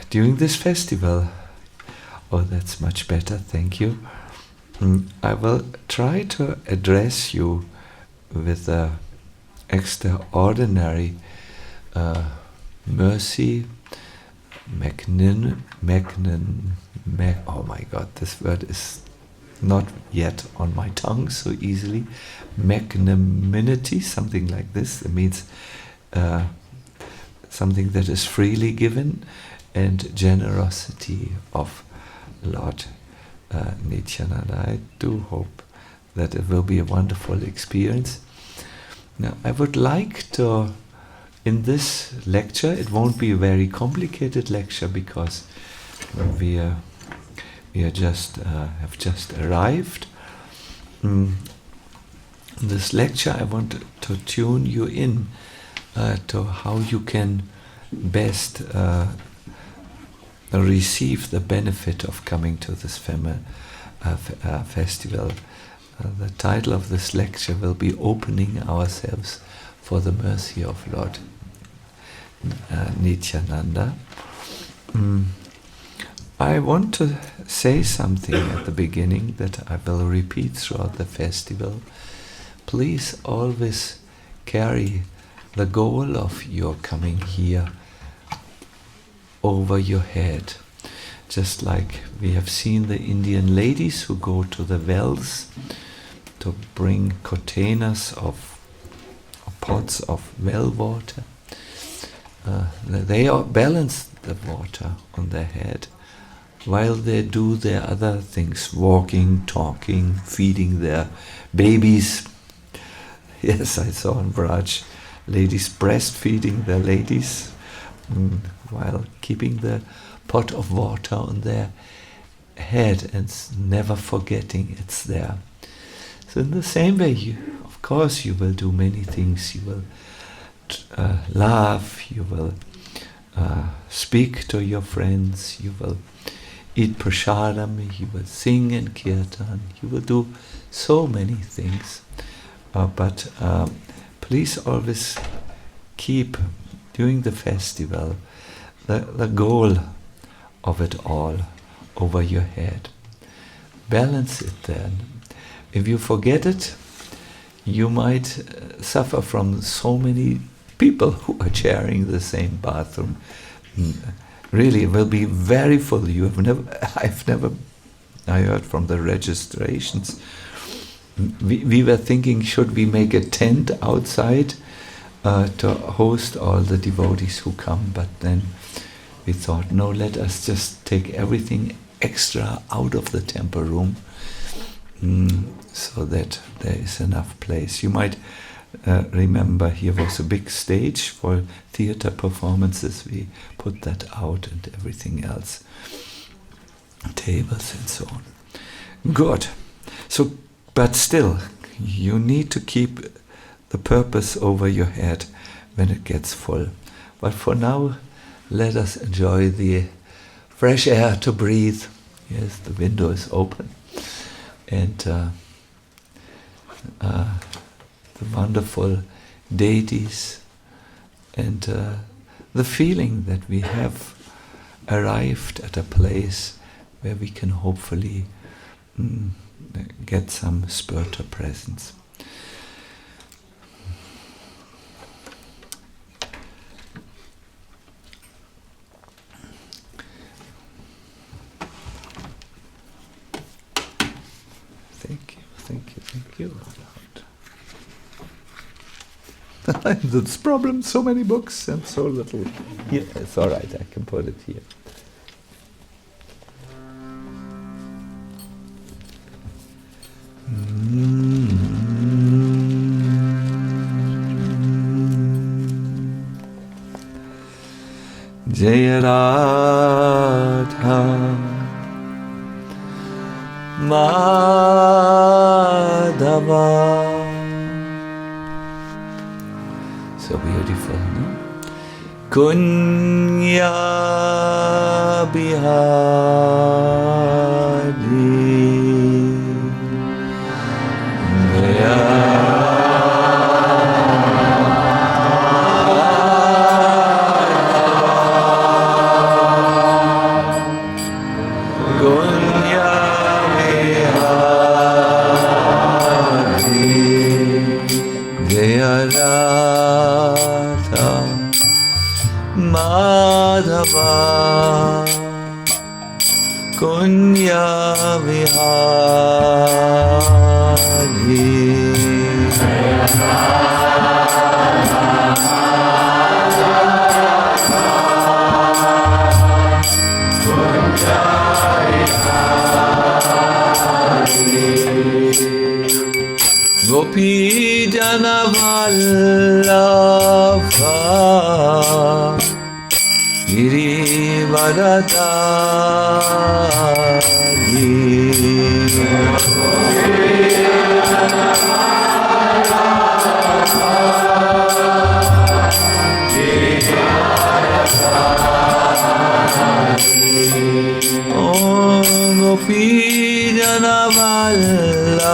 during this festival. Oh, that's much better, thank you. I will try to address you with extraordinary mercy, oh my God, this word is not yet on my tongue so easily. Magnanimity, something like this. It means something that is freely given, and generosity of Lord Nityananda. I do hope that it will be a wonderful experience. Now, I would like to, in this lecture, it won't be a very complicated lecture because we are just have just arrived. In this lecture, I want to tune you in to how you can best receive the benefit of coming to this festival. The title of this lecture will be Opening Ourselves for the Mercy of Lord Nityananda. I want to say something at the beginning that I will repeat throughout the festival. Please always carry the goal of your coming here over your head. Just like we have seen the Indian ladies who go to the wells to bring containers of pots of well water. They balance the water on their head while they do their other things, walking, talking, feeding their babies. Yes, I saw on Braj ladies breastfeeding their ladies while keeping the pot of water on their head and never forgetting it's there. So in the same way, of course, you will do many things. You will laugh, you will speak to your friends, you will eat prasadam, you will sing in kirtan, you will do so many things. But please always keep, during the festival, the goal of it all over your head. Balance it then. If you forget it, you might suffer from so many people who are sharing the same bathroom. Really, it will be very full. I heard from the registrations. We were thinking, should we make a tent outside to host all the devotees who come? But then we thought, no, let us just take everything extra out of the temple room so that there is enough place. You might remember here was a big stage for theater performances. We put that out and everything else, tables and so on. Good. So, but still, you need to keep the purpose over your head when it gets full. But for now, let us enjoy the fresh air to breathe. Yes, the window is open. And the wonderful deities and the feeling that we have arrived at a place where we can hopefully get some spiritual presence. Thank you. This problem, so many books and so little. Here, it's all right, I can put it here. Jaya Radha Madhava. So beautiful, no? Kunya Bihari Madhava Kunya Vihari Gopi Jana Vallabha Girivaradari Om Gopi Jana Vallabha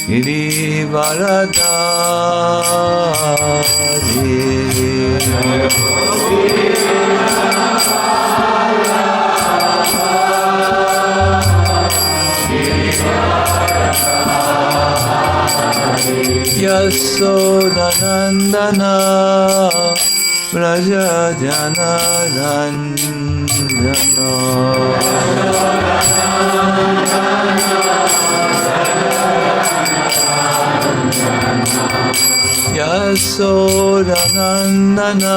Girivaradari Yasodhanandana Vraja Jana Ranjana Yasodhanandana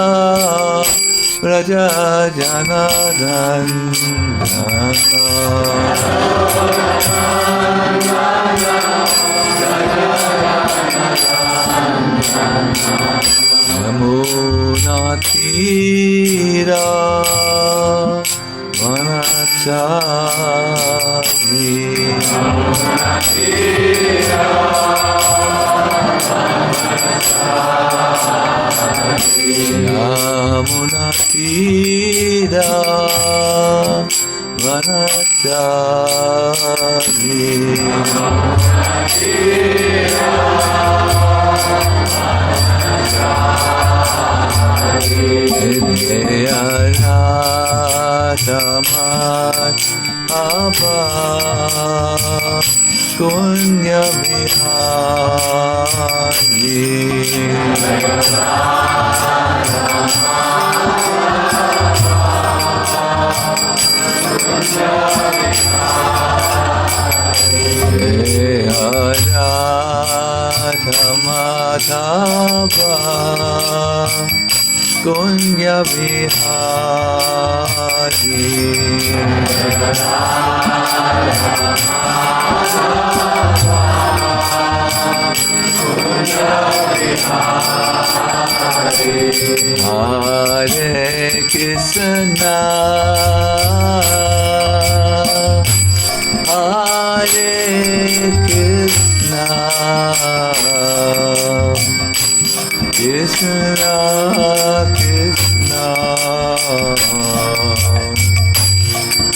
Vraja Jana Ranjana Yamuna Tira Vanachari Yamuna Tira Vanachari Madhava Kunya Vihari Madhava Kunya Vihari Hare Krishna Hare Krishna Krishna Krishna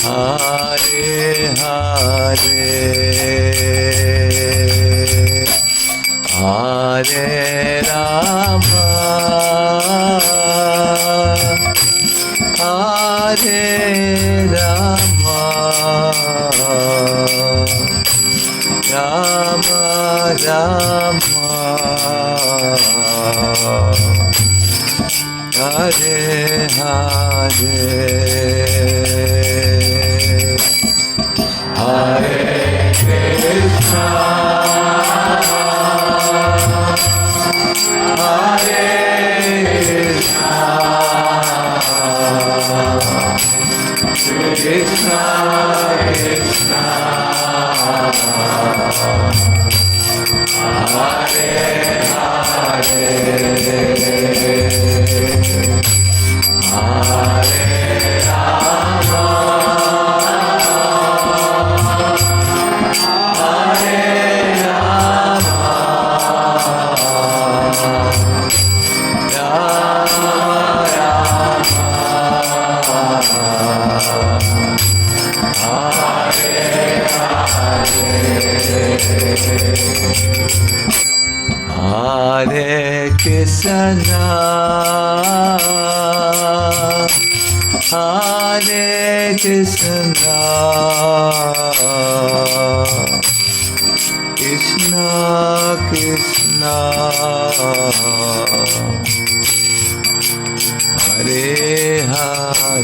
Hare Hare Hare Rama Hare Rama Rama Rama Hare Hare Hare Krishna Hare Krishna Krishna Hare Hare Hare Rama Hare Rama Rama Hare Krishna Hare Krishna Krishna Krishna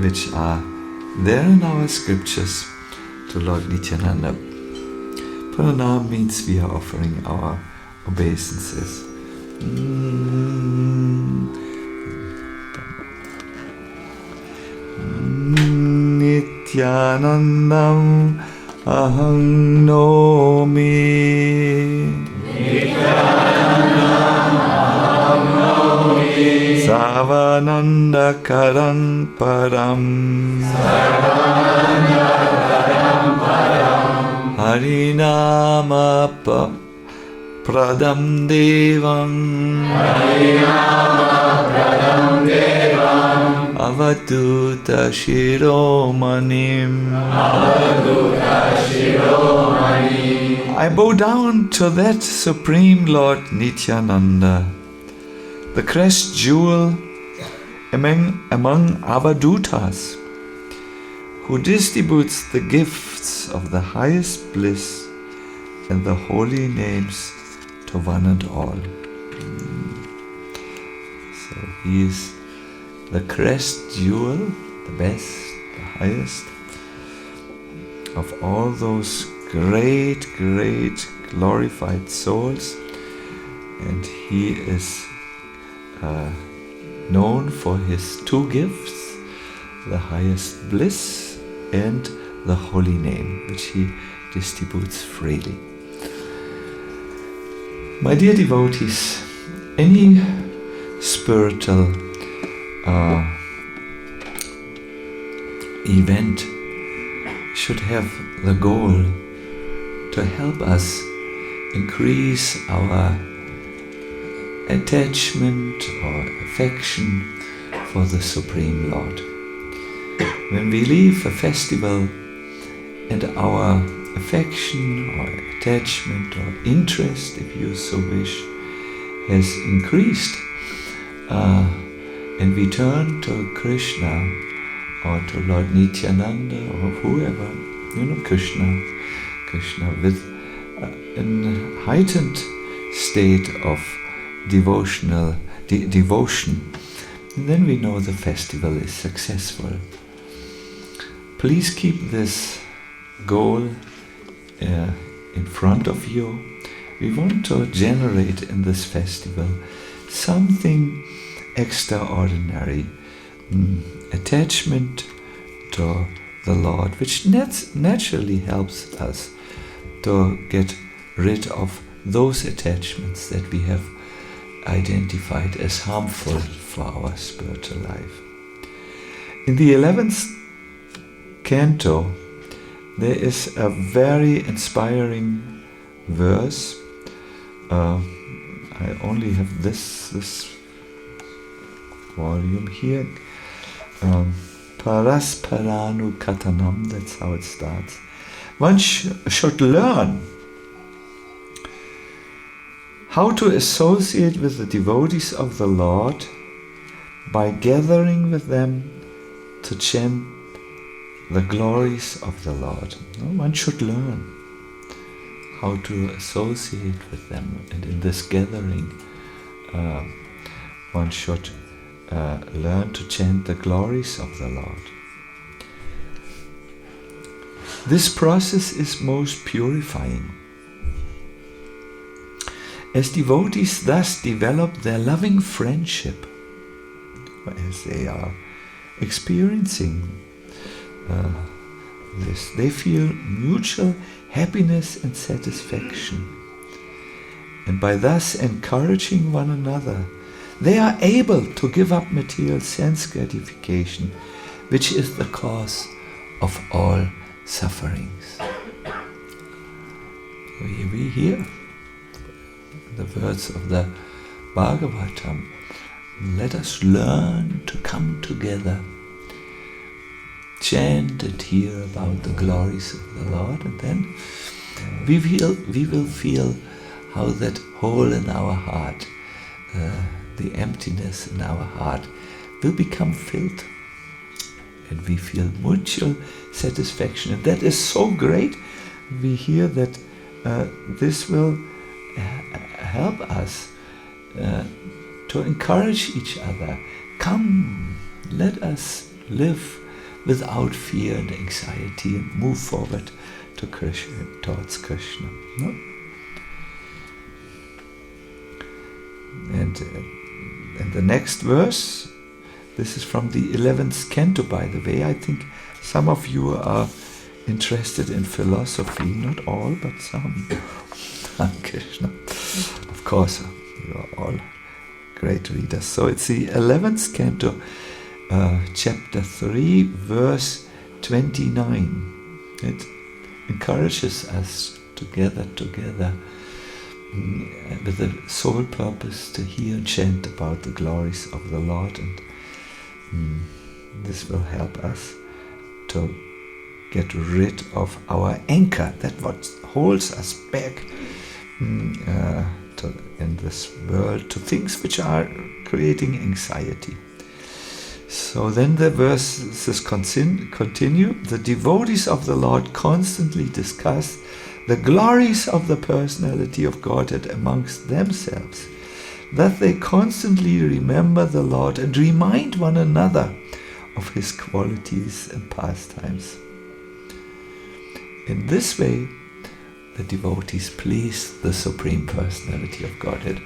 which are there in our scriptures to Lord Nityananda. Pranam means we are offering our obeisances. Nityanandam aham nomi. Nityanandam aham nomi. Savananda karan param. Savananda karan param. Harinama pradam devam. Harinama pradam devam. Avaduta shiromanim. Avaduta shiromanim. I bow down to that Supreme Lord Nityananda, the crest jewel among Avadutas, who distributes the gifts of the highest bliss and the holy names to one and all. So he is the crest jewel, the best, the highest of all those great, great glorified souls, and he is known for his two gifts, the highest bliss and the holy name, which he distributes freely. My dear devotees, any spiritual event should have the goal to help us increase our attachment or affection for the Supreme Lord. When we leave a festival and our affection or attachment or interest, if you so wish, has increased, and we turn to Krishna or to Lord Nityananda or whoever, Krishna with a heightened state of devotion, and then we know the festival is successful. Please keep this goal in front of you. We want to generate in this festival something extraordinary, attachment to the Lord, which naturally helps us to get rid of those attachments that we have identified as harmful for our spiritual life. In the 11th canto, there is a very inspiring verse. I only have this volume here. Parasparanu katanam, that's how it starts. One should learn how to associate with the devotees of the Lord by gathering with them to chant the glories of the Lord. One should learn how to associate with them, and in this gathering one should learn to chant the glories of the Lord. This process is most purifying. As devotees thus develop their loving friendship, as they are experiencing this, they feel mutual happiness and satisfaction. And by thus encouraging one another, they are able to give up material sense gratification, which is the cause of all sufferings. We hear the words of the Bhagavatam. Let us learn to come together, chant and hear about the glories of the Lord, and then we will feel how that hole in our heart, the emptiness in our heart, will become filled, and we feel mutual satisfaction. And that is so great. We hear that this will help us to encourage each other. Come, let us live without fear and anxiety, and move forward to Krishna, towards Krishna. No? And the next verse, this is from the 11th canto, by the way. I think some of you are interested in philosophy, not all, but some. Krishna. Of course, you are all great readers. So it's the 11th canto, chapter 3, verse 29. It encourages us to gather together with the sole purpose to hear and chant about the glories of the Lord, and this will help us to get rid of our anchor, that what holds us back in this world, to things which are creating anxiety. So then the verses continue. The devotees of the Lord constantly discuss the glories of the personality of Godhead amongst themselves, that they constantly remember the Lord and remind one another of his qualities and pastimes. In this way, the devotees please the Supreme Personality of Godhead.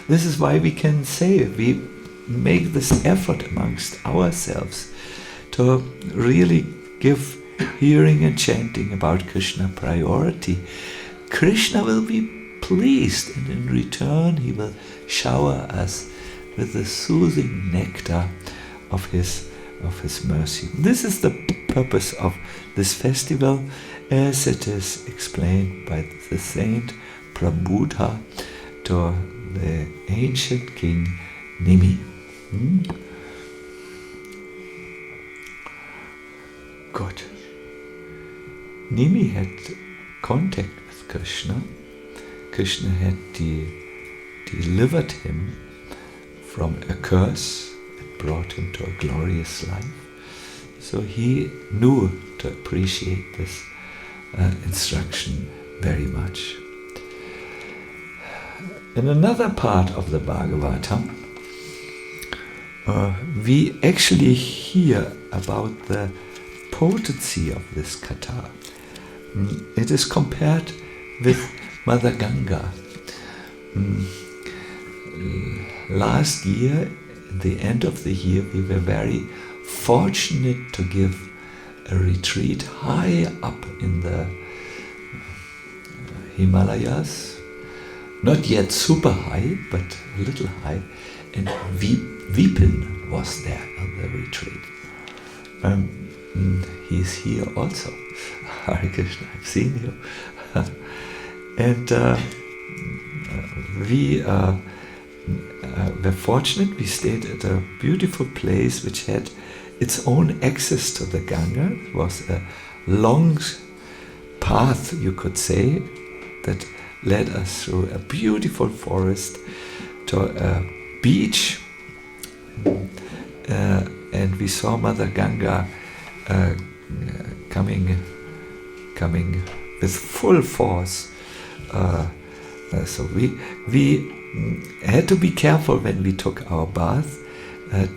This is why we can say we make this effort amongst ourselves to really give hearing and chanting about Krishna priority. Krishna will be pleased, and in return he will shower us with the soothing nectar of his mercy. This is the purpose of this festival, as it is explained by the saint Prabhupada to the ancient king Nimi. Good. Nimi had contact with Krishna. Krishna had delivered him from a curse and brought him to a glorious life. So he knew to appreciate this instruction very much. In another part of the Bhagavatam, we actually hear about the potency of this katha. It is compared with Mother Ganga. Last year, at the end of the year, we were very fortunate to give a retreat high up in the Himalayas, not yet super high, but a little high, and Vipin was there on the retreat. He's here also. Hare Krishna, I've seen you. And we were fortunate. We stayed at a beautiful place which had its own access to the Ganga. It was a long path, you could say, that led us through a beautiful forest to a beach, and we saw Mother Ganga coming with full force. So we had to be careful when we took our bath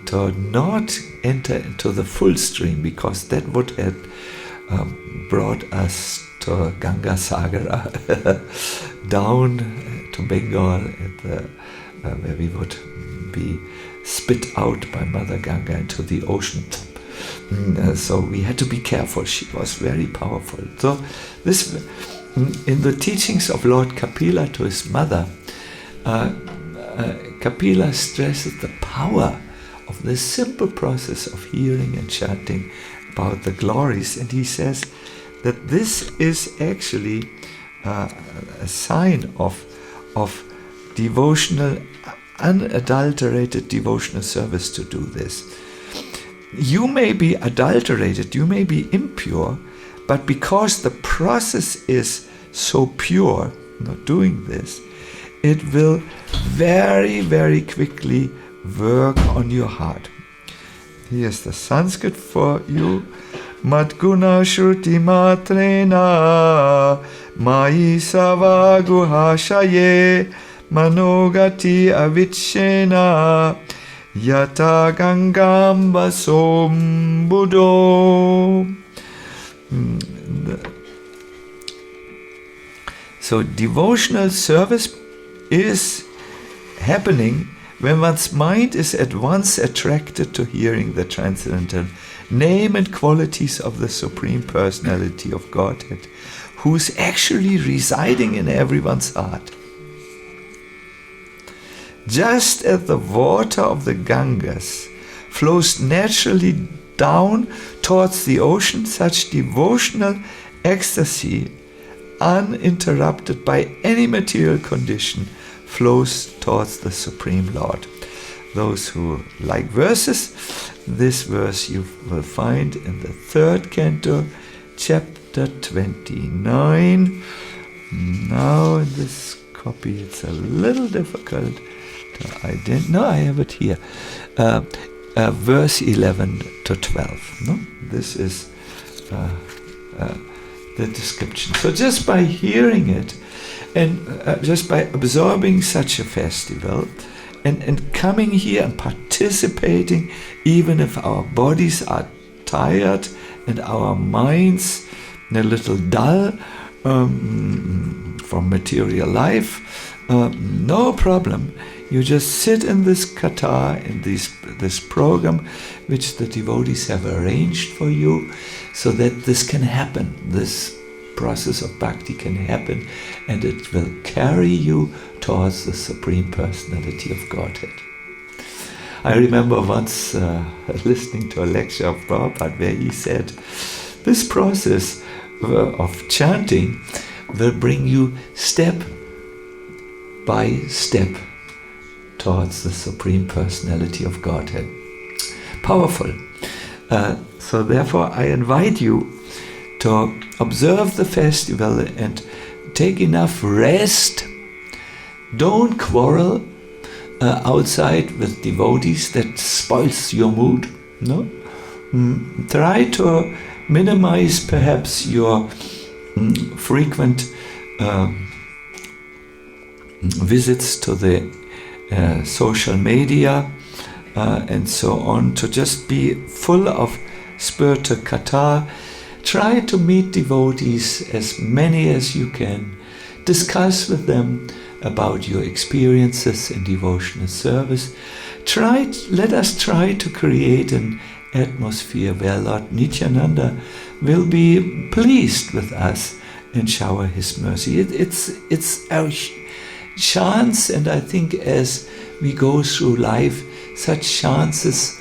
to not enter into the full stream, because that would have brought us to Ganga Sagara, down to Bengal, where we would be spit out by Mother Ganga into the ocean. So we had to be careful. She was very powerful. So this, in the teachings of Lord Kapila to his mother, Kapila stresses the power of the simple process of hearing and chanting about the glories, and he says that this is actually a sign of devotional, unadulterated devotional service to do this. You may be adulterated, you may be impure, but because the process is so pure, not doing this, it will very, very quickly work on your heart. Here's the Sanskrit for you. Madguna shruti matrena mai savaguhashaye manogati avitshena Yata Gangam Vasom Buddho. So devotional service is happening when one's mind is at once attracted to hearing the transcendental name and qualities of the Supreme Personality of Godhead, who's actually residing in everyone's heart. Just as the water of the Ganges flows naturally down towards the ocean, such devotional ecstasy, uninterrupted by any material condition, flows towards the Supreme Lord. Those who like verses, this verse you will find in the 3rd canto, chapter 29. Now in this copy it's a little difficult to identify. No, I have it here. Verse 11 to 12. No? This is the description. So just by hearing it and just by absorbing such a festival and coming here and participating, even if our bodies are tired and our minds a little dull from material life, no problem. You just sit in this katha, in this program, which the devotees have arranged for you, so that this can happen. This process of bhakti can happen, and it will carry you towards the Supreme Personality of Godhead. I remember once listening to a lecture of Prabhupada where he said, this process of chanting will bring you step by step towards the Supreme Personality of Godhead. Powerful. So therefore I invite you to observe the festival and take enough rest. Don't quarrel outside with devotees, that spoils your mood. No? Try to minimize perhaps your frequent visits to the social media and so on, to just be full of spiritual katha. Try to meet devotees, as many as you can. Discuss with them about your experiences in devotional service. Let us try to create an atmosphere where Lord Nityananda will be pleased with us and shower his mercy. It's our chance, and I think as we go through life, such chances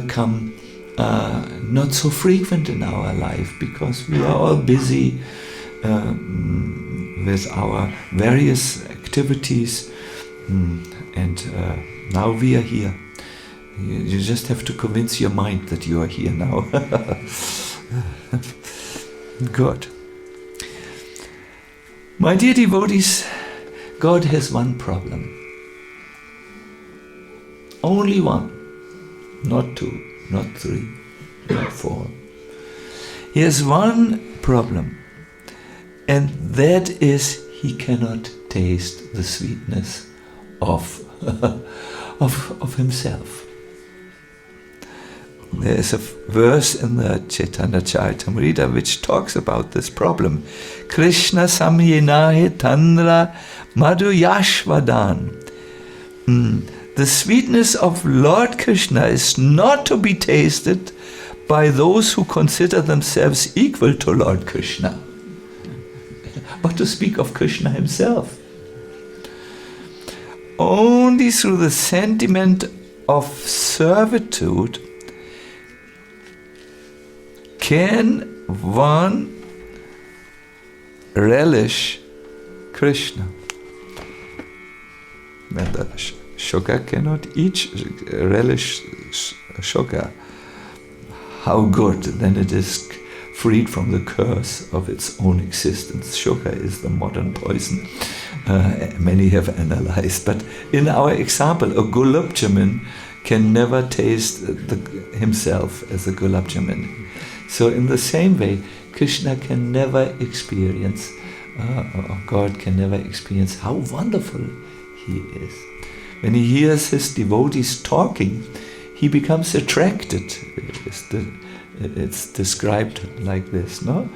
come not so frequent in our life, because we are all busy with our various activities, and now we are here. You just have to convince your mind that you are here now. Good. My dear devotees, God has one problem. Only one. Not two, not three, not four. He has one problem, and that is he cannot taste the sweetness of himself. There is a verse in the Chaitanya Charitamrita which talks about this problem. Krishna samyenahe tandra madhu yashvadan. The sweetness of Lord Krishna is not to be tasted by those who consider themselves equal to Lord Krishna, but to speak of Krishna himself. Only through the sentiment of servitude can one relish Krishna. When the sugar cannot relish sugar, how good then it is freed from the curse of its own existence. Sugar is the modern poison. Many have analyzed, but in our example, a gulab jamun can never taste himself as a gulab jamun. So in the same way, Krishna can never experience, or God can never experience how wonderful he is. when he hears his devotees talking, he becomes attracted. It's described like this, no?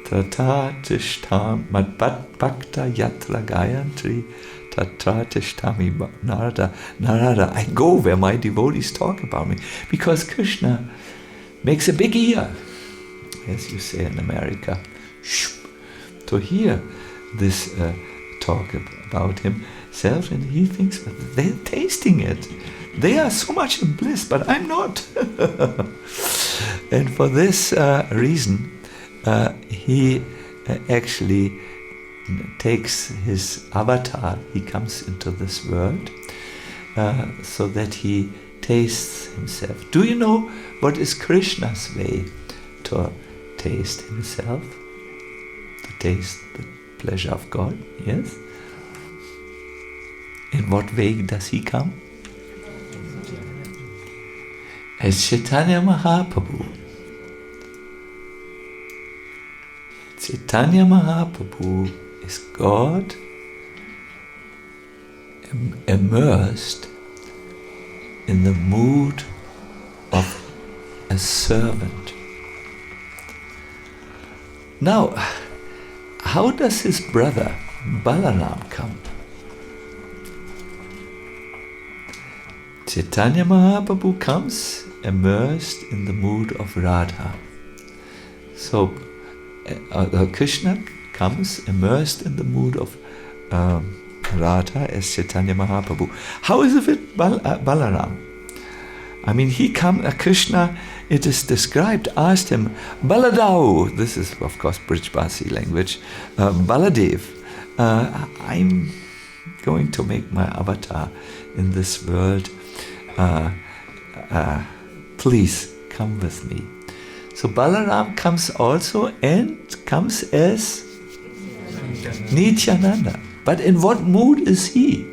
Tatra tishtam madbhakta yatra gayantri tatra tishtami narada. I go where my devotees talk about me, because Krishna makes a big ear, as you say in America, to hear this talk about himself, and he thinks they're tasting it. They are so much in bliss, but I'm not. And for this reason, he actually takes his avatar. He comes into this world so that he tastes himself. Do you know what is Krishna's way to taste himself? To taste the pleasure of God? Yes? In what way does he come? As Chaitanya Mahaprabhu. Chaitanya Mahaprabhu is God immersed in the mood of a servant. Now, how does his brother Balaram come? Chaitanya Mahaprabhu comes immersed in the mood of Radha. So Krishna comes immersed in the mood of Radha as Chaitanya Mahaprabhu. How is it with Balaram? I mean, Krishna, it is described, asked him, Baladao, this is of course Brijbasi language, Baladev, I'm going to make my avatar in this world. Please come with me. So Balaram comes also, and comes as Nityananda. But in what mood is he?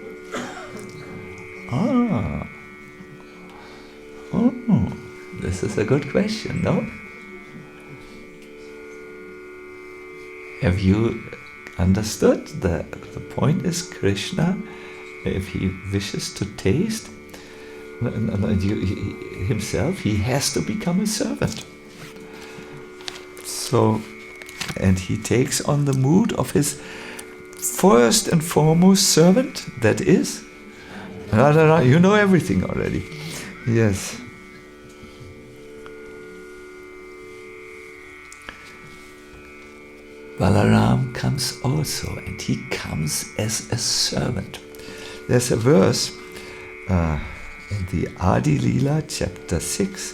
This is a good question, no? Have you understood? The point is, Krishna, if he wishes to taste himself, he has to become a servant. So, and he takes on the mood of his first and foremost servant, that is Radha. You know everything already. Yes. Balaram comes also, and he comes as a servant. There's a verse in the Adi Lila, chapter 6,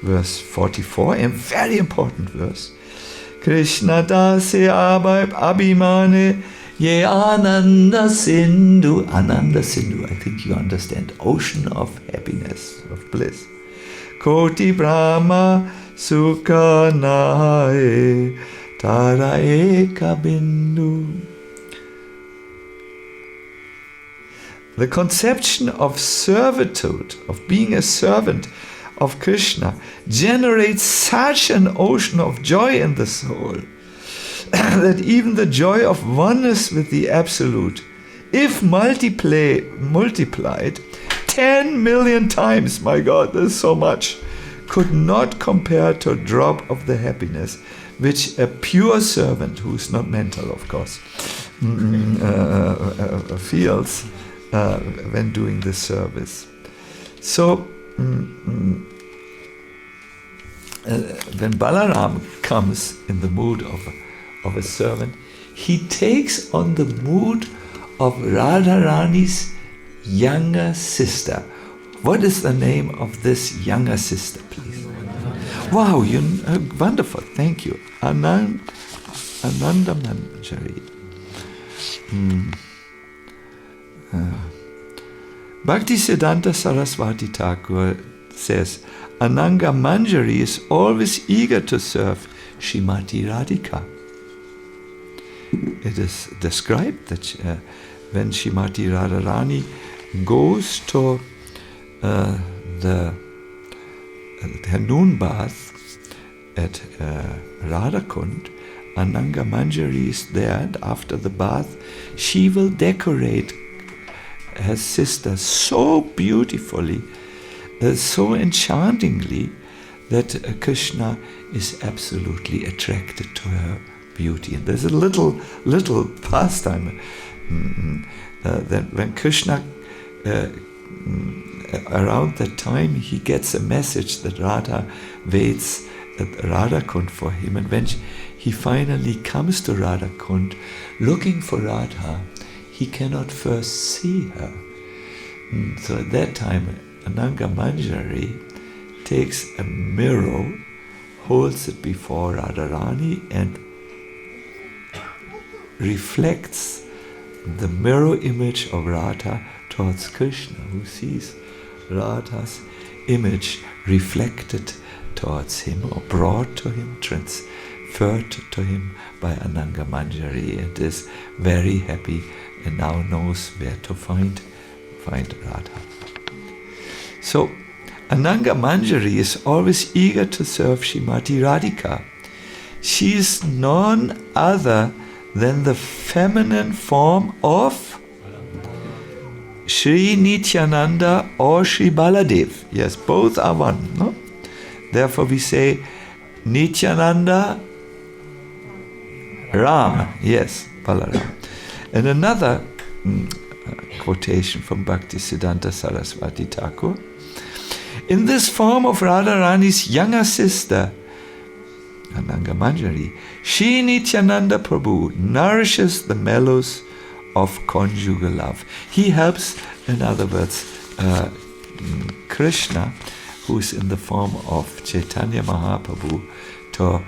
verse 44, a very important verse. Krishna dase abhimane ye ananda sindhu. Ananda sindhu, I think you understand. Ocean of happiness, of bliss. Koti brahma sukha nahe tara eka bindu. The conception of servitude, of being a servant of Krishna, generates such an ocean of joy in the soul that even the joy of oneness with the Absolute, if multiplied 10 million times, my God, there's so much, could not compare to a drop of the happiness which a pure servant, who is not mental, of course, feels when doing this service. So, when Balaram comes in the mood of a servant, he takes on the mood of Radharani's younger sister. What is the name of this younger sister, please? Wow, wonderful, thank you. Ananga Manjari. Bhakti Siddhanta Saraswati Thakur says, Ananga Manjari is always eager to serve Srimati Radhika. It is described that when Srimati Radharani goes to her noon bath at Radhakund, Ananga Manjari is there, and after the bath she will decorate her sister so beautifully, so enchantingly, that Krishna is absolutely attracted to her beauty. And there's a little pastime that when Krishna, around that time, he gets a message that Radha waits at Radha Kund for him, and when he finally comes to Radha Kund looking for Radha, he cannot first see her. So at that time, Ananga Manjari takes a mirror, holds it before Radharani, and reflects the mirror image of Radha towards Krishna, who sees Radha's image reflected towards him, or brought to him, transferred to him by Ananga Manjari, and is very happy and now knows where to find Radha. So Ananga Manjari is always eager to serve Srimati Radhika. She is none other than the feminine form of Sri Nityananda or Sri Baladev. Yes, both are one. No? Therefore we say Nityananda Ram. Yes, Balaram. And another quotation from Bhakti Siddhanta Saraswati Thakur. In this form of Radharani's younger sister, Ananga Manjari, Sri Nityananda Prabhu nourishes the mellows of conjugal love. He helps, in other words, Krishna, who is in the form of Caitanya Mahaprabhu, to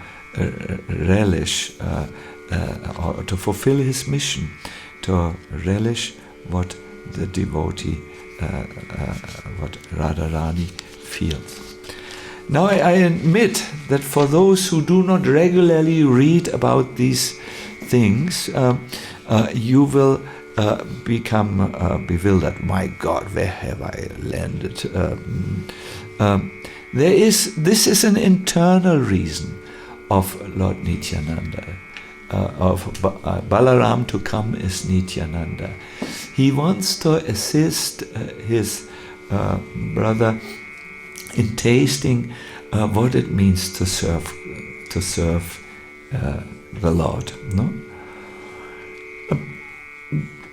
relish or to fulfill his mission, to relish what the devotee, what Radharani feels. Now I admit that for those who do not regularly read about these things, you will become bewildered. My God, where have I landed? This is an internal reason of Lord Nityananda, of Balaram to come as Nityananda. He wants to assist his brother in tasting what it means to serve the Lord. No?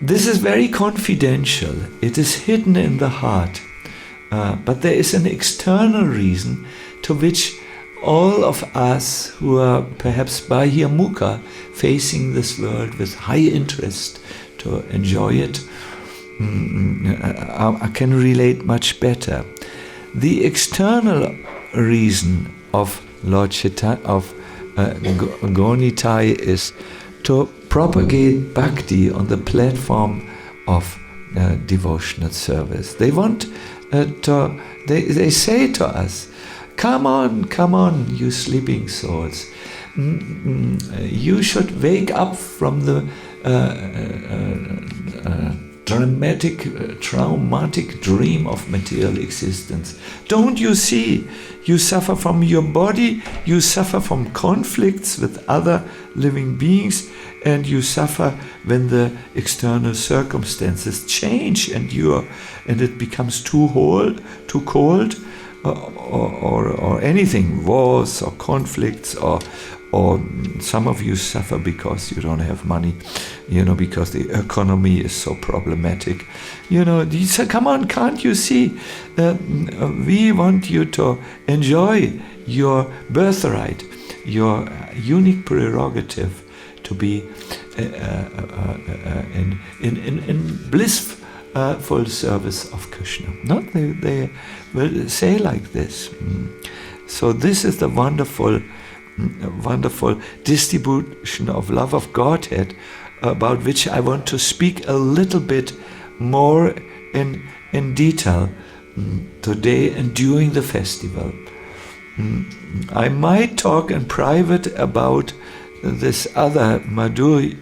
This is very confidential. It is hidden in the heart. But there is an external reason to which all of us who are perhaps bahirmukha, facing this world with high interest to enjoy it, I can relate much better. The external reason of Lord Chaitanya, of Nitai, is to propagate bhakti on the platform of devotional service. They want they say to us, come on, you sleeping souls. You should wake up from the traumatic dream of material existence. Don't you see? You suffer from your body, you suffer from conflicts with other living beings, and you suffer when the external circumstances change and it becomes too cold, or anything, wars or conflicts, or some of you suffer because you don't have money, because the economy is so problematic. You say, come on, can't you see? We want you to enjoy your birthright, your unique prerogative to be in blissful service of Krishna. Not they will say like this. So this is the wonderful distribution of love of Godhead, about which I want to speak a little bit more in detail today and during the festival. I might talk in private about this other Madhurya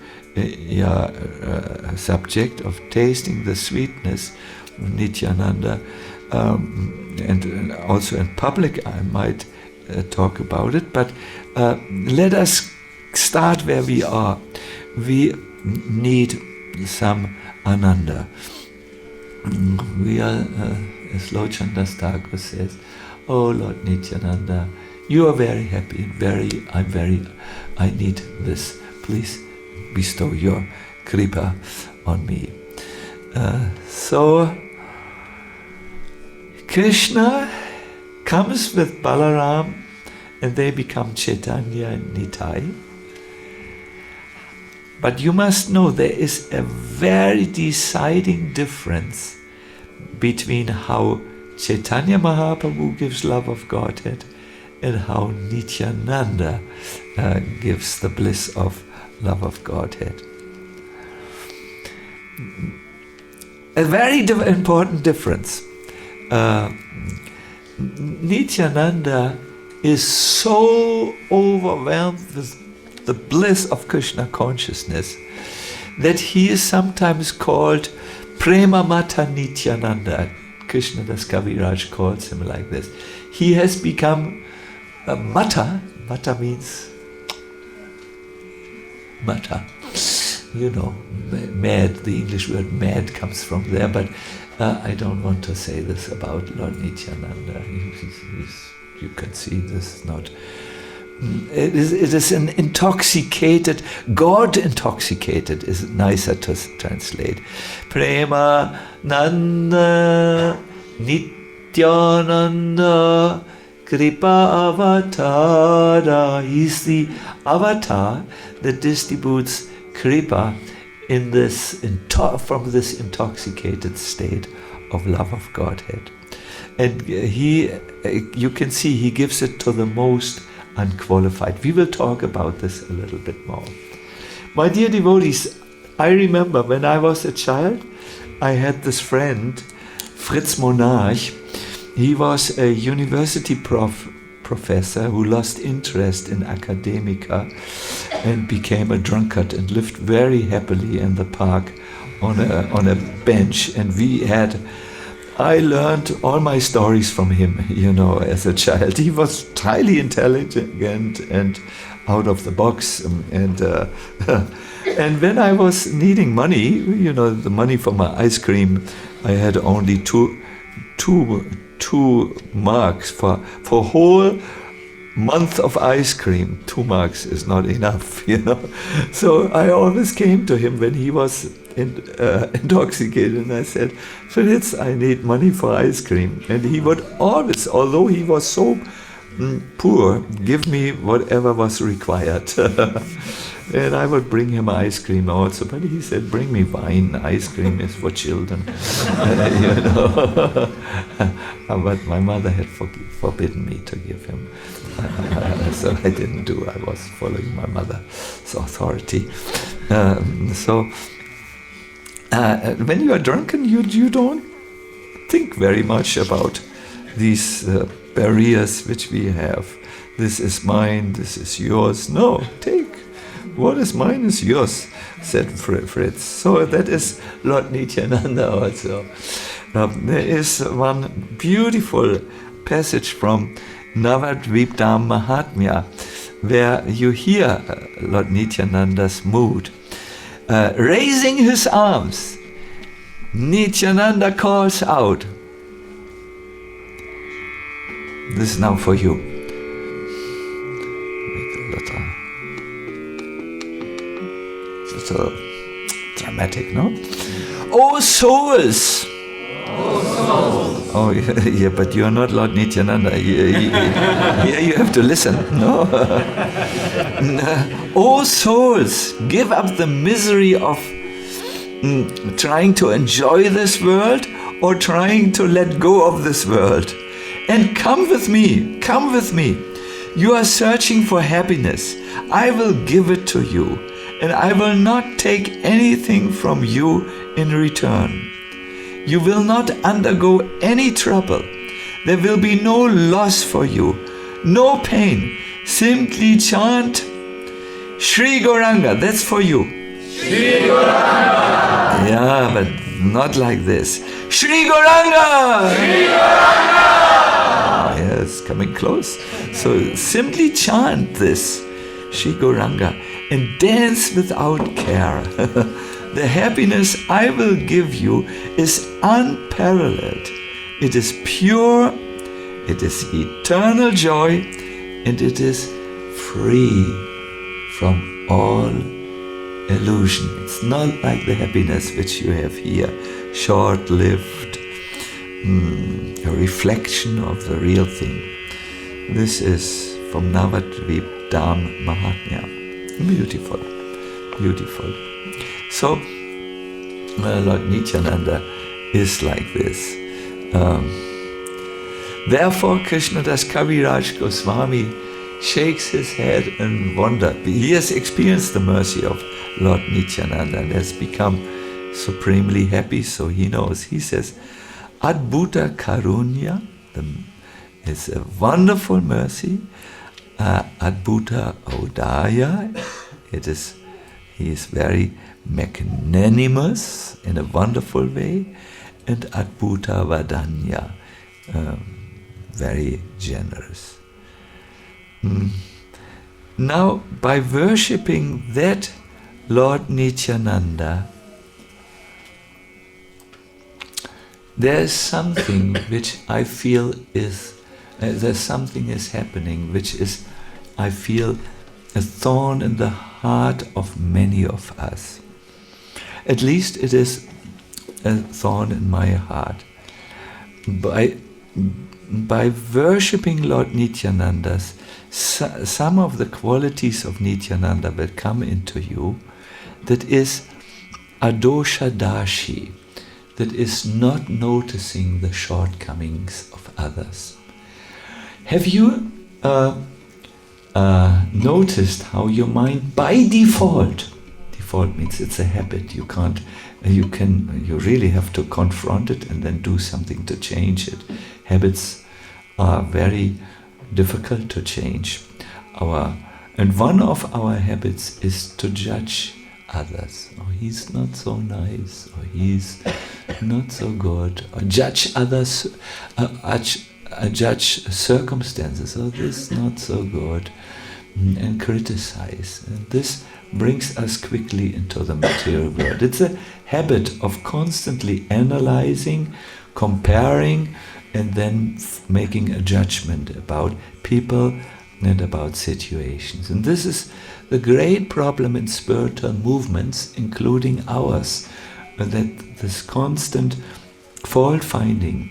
subject of tasting the sweetness of Nityananda, and also in public I might talk about it, but let us start where we are. We need some Ananda. we are, as Lochandas Thakur says, "Oh Lord Nityananda, you are very happy and I need this. Please bestow your kripa on me." So Krishna comes with Balaram and they become Caitanya and Nitai. But you must know there is a very deciding difference between how Caitanya Mahaprabhu gives love of Godhead and how Nityananda gives the bliss of love of Godhead. A very important difference. Nityananda is so overwhelmed with the bliss of Krishna consciousness that he is sometimes called Prema Mata Nityananda. Krishnadas Kaviraj calls him like this. He has become a mata. Mata means mata. You know, mad. The English word mad comes from there, but I don't want to say this about Lord Nityananda. You can see this is not. It is an intoxicated, God intoxicated is nicer to translate. Prema Nanda Nityananda Kripa Avatara. He's the avatar that distributes kripa in this from this intoxicated state of love of Godhead. And you can see he gives it to the most unqualified. We will talk about this a little bit more. My dear devotees, I remember when I was a child, I had this friend, Fritz Monarch. He was a university professor who lost interest in academia and became a drunkard and lived very happily in the park on a bench. And I learned all my stories from him, as a child. He was highly intelligent and out of the box. And when I was needing money, the money for my ice cream, I had only two marks for whole month of ice cream. 2 marks is not enough, So I always came to him when he was intoxicated, and I said, "Fritz, I need money for ice cream." And he would always, although he was so poor, give me whatever was required. And I would bring him ice cream also, but he said, "Bring me wine, ice cream is for children." But my mother had forbidden me to give him, so I didn't do. I was following my mother's authority. When you are drunken, you don't think very much about these barriers which we have. This is mine, this is yours. No, take. What is mine is yours, said Fritz. So that is Lord Nityananda also. There is one beautiful passage from Navadvipdam Mahatmya where you hear Lord Nityananda's mood. Raising his arms, Nityananda calls out. This is now for you. It's so dramatic, no? Oh souls! Oh, yeah, but you are not Lord Nityananda. You have to listen, no? Oh souls, give up the misery of trying to enjoy this world or trying to let go of this world. And come with me, come with me. You are searching for happiness. I will give it to you, and I will not take anything from you in return. You will not undergo any trouble. There will be no loss for you, no pain. Simply chant Shri Gauranga, that's for you. Shri Gauranga! Yeah, but not like this. Shri Gauranga! Shri Gauranga! Yes, coming close. So simply chant this, Shri Gauranga, and dance without care. The happiness I will give you is unparalleled. It is pure, it is eternal joy, and it is free from all illusion. It's not like the happiness which you have here, short-lived, a reflection of the real thing. This is from Navadvip Dham Mahatmya. Beautiful, beautiful. So, Lord Nityananda is like this. Therefore, Krishnadas Kaviraj Goswami shakes his head in wonder. He has experienced the mercy of Lord Nityananda and has become supremely happy, so he knows. He says, Adbhuta Karunya is a wonderful mercy. Adbhuta Audaya, he is very magnanimous in a wonderful way. And Adbhuta Vadanya, very generous. Now, by worshipping that Lord Nityananda, there is something which I feel is, there's something is happening which is, I feel, a thorn in the heart of many of us. At least it is a thorn in my heart. By worshipping Lord Nityananda, some of the qualities of Nityananda will come into you, that is adosha dashi, that is not noticing the shortcomings of others. Have you noticed how your mind by default means it's a habit, you really have to confront it and then do something to change it. Habits are very difficult to change. And one of our habits is to judge others. Oh, he's not so nice, or he's not so good, or judge others, judge circumstances. Oh, this is not so good, and criticize. And this brings us quickly into the material world. It's a habit of constantly analyzing, comparing, and then making a judgment about people and about situations. And this is the great problem in spiritual movements, including ours, that this constant fault-finding,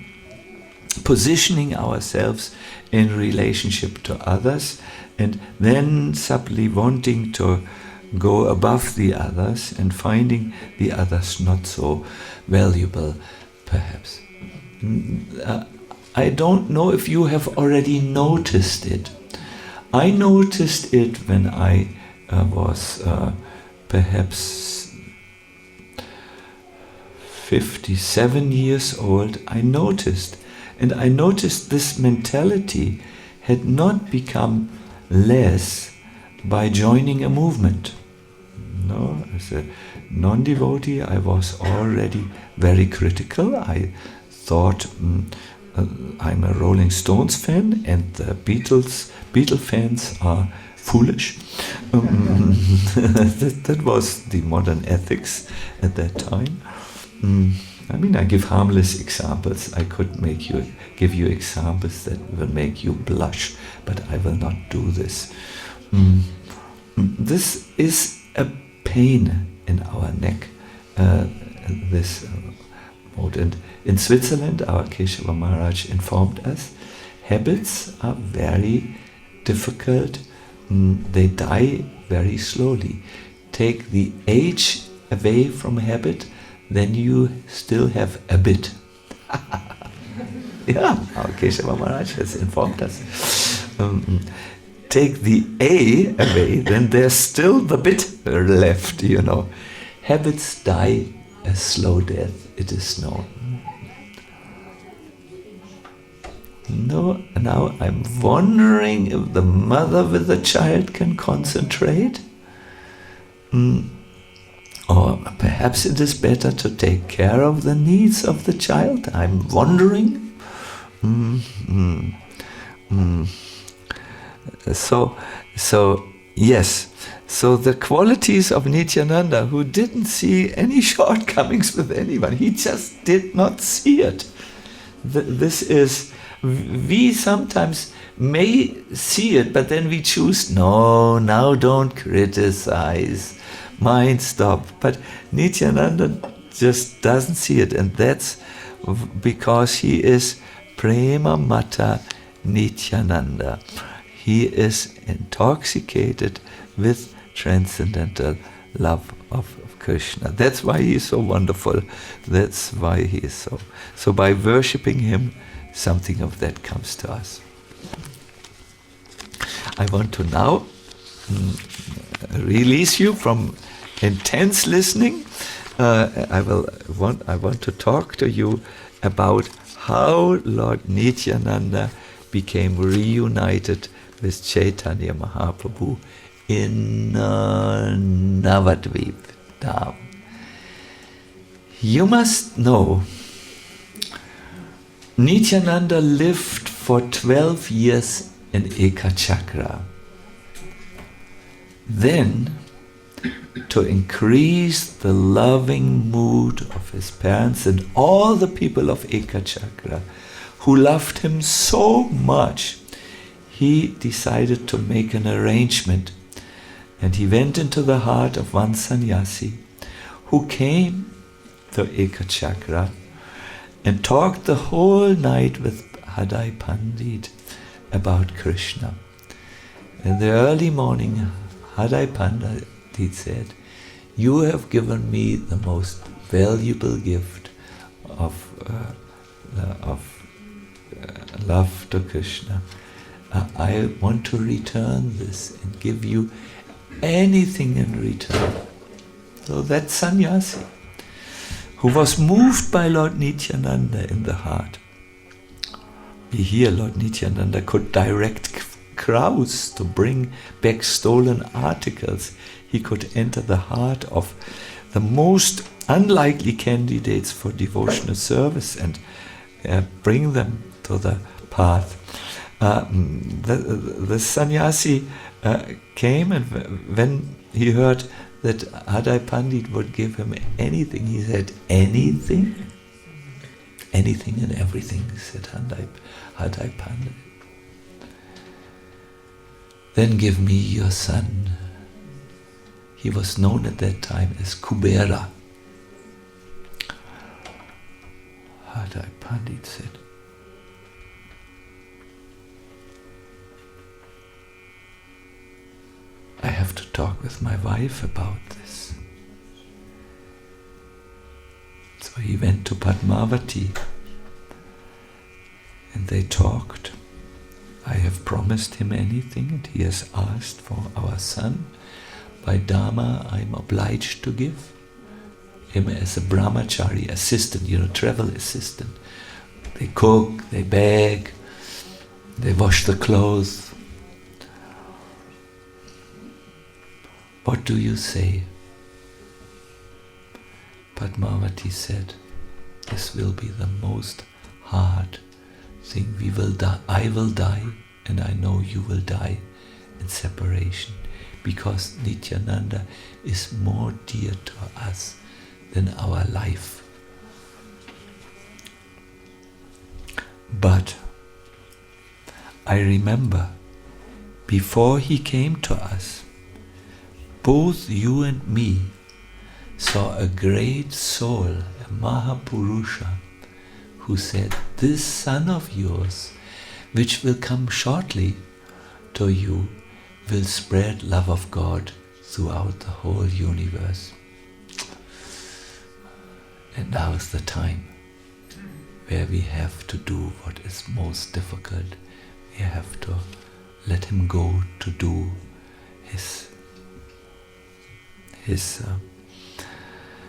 positioning ourselves in relationship to others, and then subtly wanting to go above the others and finding the others not so valuable, perhaps. I don't know if you have already noticed it. I noticed it when I was perhaps 57 years old. I noticed this mentality had not become less by joining a movement. No, as a non-devotee, I was already very critical. I thought I'm a Rolling Stones fan, and the Beatle fans are foolish. That was the modern ethics at that time. I mean, I give harmless examples. I could give you examples that will make you blush, but I will not do this. This is a pain in our neck, this mode. And in Switzerland, our Keshava Maharaj informed us, habits are very difficult. They die very slowly. Take the age away from a habit, then you still have a bit. Yeah, our Keshava Maharaj has informed us. Take the A away, then there's still the bit left, you know. Habits die a slow death, it is known. No, now I'm wondering if the mother with the child can concentrate. Or perhaps it is better to take care of the needs of the child. I'm wondering. So Yes, so the qualities of Nityananda, who didn't see any shortcomings with anyone, he just did not see it. This is, we sometimes may see it, but then we choose, no, now don't criticize, mind stop. But Nityananda just doesn't see it, and that's because he is Prema Mata Nityananda. He is intoxicated with transcendental love of Krishna. That's why he is so wonderful. That's why he is so. So by worshipping him, something of that comes to us. I want to now release you from intense listening. I want to talk to you about how Lord Nityananda became reunited with Caitanya Mahaprabhu in Navadvip Dham. You must know, Nityananda lived for 12 years in Ekachakra. Then, to increase the loving mood of his parents and all the people of Ekachakra who loved him so much, he decided to make an arrangement, and he went into the heart of one sannyasi who came to Ekachakra and talked the whole night with Hadai Pandit about Krishna. In the early morning, Hadai Pandit said, "You have given me the most valuable gift of love to Krishna. I want to return this and give you anything in return." So that sannyasi, who was moved by Lord Nityananda in the heart. We hear Lord Nityananda could direct crowds to bring back stolen articles. He could enter the heart of the most unlikely candidates for devotional service and bring them to the path. The sannyasi came, and when he heard that Hadai Pandit would give him anything, he said, "Anything? Anything and everything," said Hadai Pandit. "Then give me your son." He was known at that time as Kubera. Hadai Pandit said, "I have to talk with my wife about this." So he went to Padmavati and they talked. I have promised him anything and he has asked for our son. By Dharma, I am obliged to give him as a brahmachari assistant, travel assistant. They cook, they bag, they wash the clothes. What do you say? Padmavati said, "This will be the most hard thing. We will die. I will die, and I know you will die in separation, because Nityananda is more dear to us than our life. But I remember, before he came to us, both you and me saw a great soul, a Mahapurusha, who said, 'This son of yours, which will come shortly to you, will spread love of God throughout the whole universe.' And now is the time where we have to do what is most difficult. We have to let him go to do his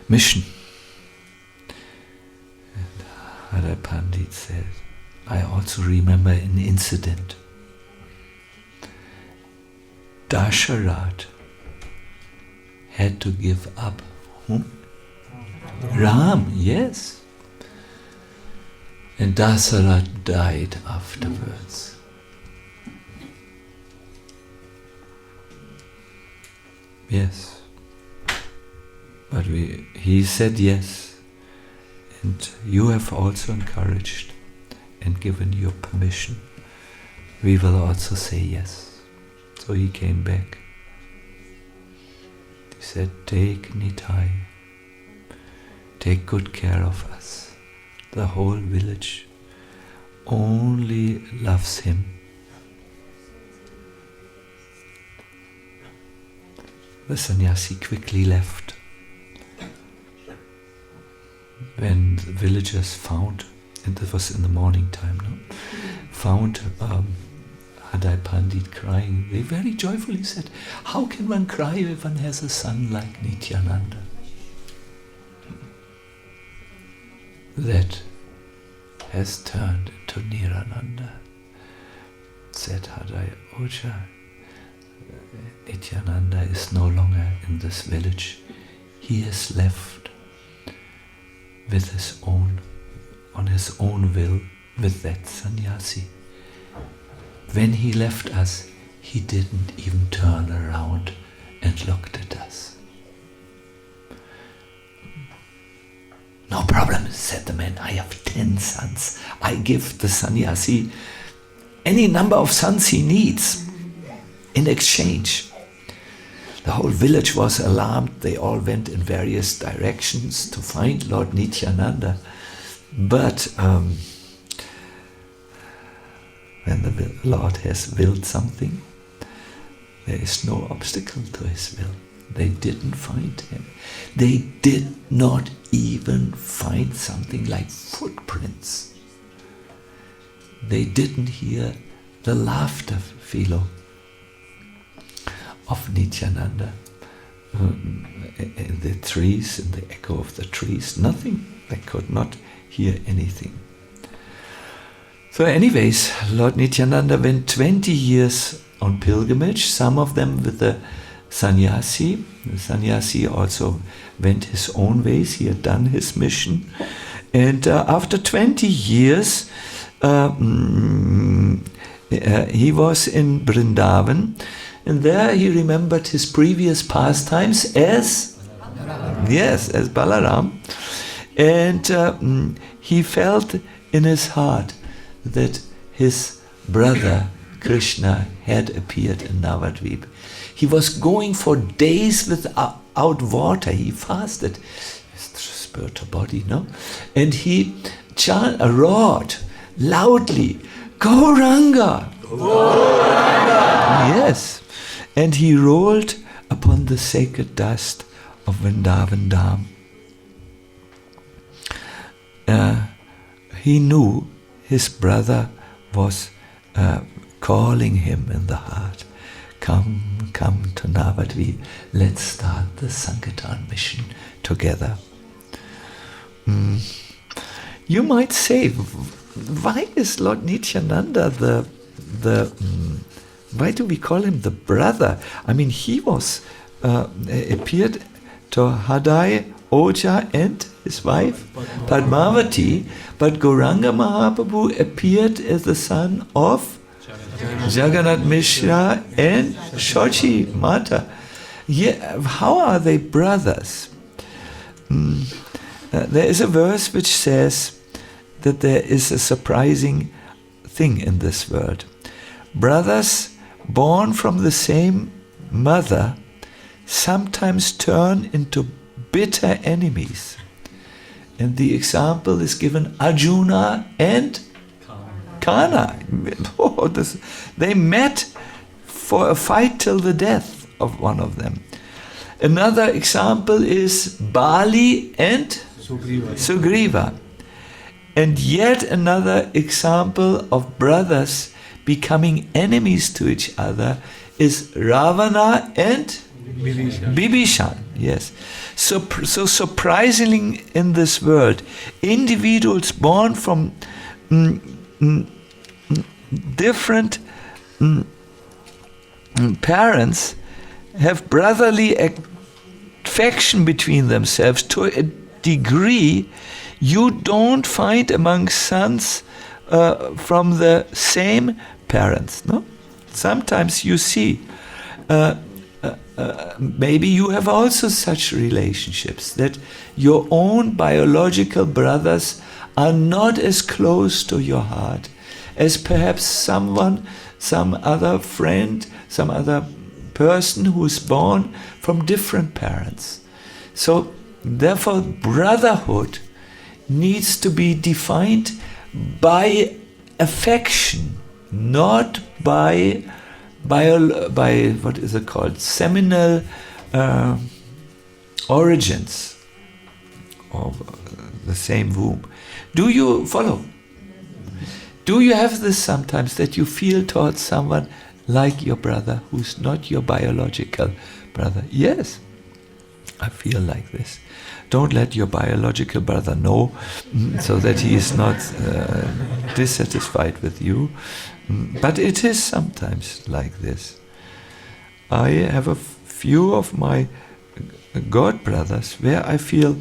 mission." And Hadai Pandit said, "I also remember an incident. Dasharat had to give up whom? Ram, yes. And Dasharat died afterwards. Yes. But he said yes. And you have also encouraged and given your permission. We will also say yes. So he came back. He said, take Nitai. Take good care of us. The whole village only loves him. The sannyasi quickly left. When the villagers found, and it was in the morning time, found Hadai Pandit crying, they very joyfully said, how can one cry if one has a son like Nityananda? That has turned into Nirananda, said Hadai Oja. Nityananda is no longer in this village. He has left with his own, on his own will, with that sannyasi. When he left us, he didn't even turn around and looked at us. No problem, said the man. I have 10 sons. I give the sannyasi any number of sons he needs in exchange. The whole village was alarmed. They all went in various directions to find Lord Nityananda. But when the Lord has willed something, there is no obstacle to his will. They didn't find him. They did not even find something like footprints. They didn't hear the laughter, Philo, of Nityananda. In the trees, in the echo of the trees, nothing. They could not hear anything. So anyways, Lord Nityananda went 20 years on pilgrimage, some of them with the sannyasi. The sannyasi also went his own ways. He had done his mission. And after 20 years, he was in Vrindavan. And there he remembered his previous pastimes as Balaram. And he felt in his heart that his brother Krishna had appeared in Navadvip. He was going for days without water. He fasted his spiritual body, no? And he roared loudly, Gauranga! Gauranga! Yes. And he rolled upon the sacred dust of Vrindavan Dham. He knew his brother was calling him in the heart. Come to Navadvip. Let's start the Sankirtan mission together. You might say, why is Lord Nityananda why do we call him the brother? I mean, he was appeared to Hadai, Oja and his wife Padmavati, but Gauranga Mahaprabhu appeared as the son of Jagannath Mishra and Shochi Mata. Yeah, how are they brothers? There is a verse which says that there is a surprising thing in this world. Brothers born from the same mother sometimes turn into bitter enemies. And the example is given Arjuna and Kana. Oh, they met for a fight till the death of one of them. Another example is Bali and Sugriva. And yet another example of brothers becoming enemies to each other is Ravana and Bibhishan. Yes. So surprisingly in this world, individuals born from different parents have brotherly affection between themselves to a degree you don't find among sons from the same parents. No, sometimes you see maybe you have also such relationships that your own biological brothers are not as close to your heart as perhaps some other friend, some other person who is born from different parents. So therefore brotherhood needs to be defined by affection, not by what is it called, seminal origins of the same womb. Do you follow? Do you have this sometimes, that you feel towards someone like your brother who's not your biological brother? Yes, I feel like this. Don't let your biological brother know, so that he is not dissatisfied with you. But it is sometimes like this. I have a few of my God brothers where I feel,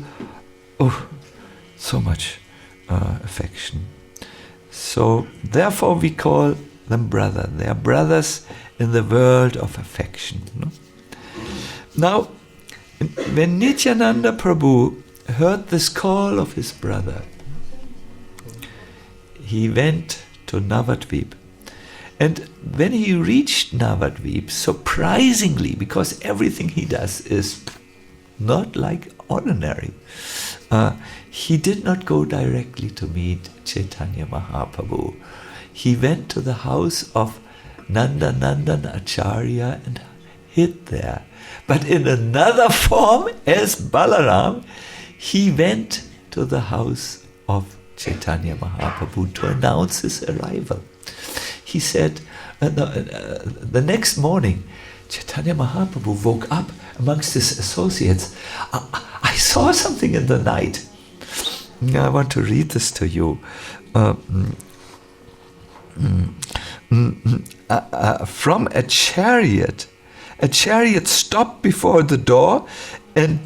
so much affection. So therefore we call them brother. They are brothers in the world of affection. No? Now, when Nityananda Prabhu heard this call of his brother, he went to Navadvip. And when he reached Navadvip, surprisingly, because everything he does is not like ordinary, he did not go directly to meet Chaitanya Mahaprabhu. He went to the house of Nandanandan Acharya and hid there. But in another form, as Balaram, he went to the house of Chaitanya Mahaprabhu to announce his arrival. He said, the next morning, Chaitanya Mahaprabhu woke up amongst his associates. I saw something in the night. I want to read this to you. From a chariot stopped before the door, and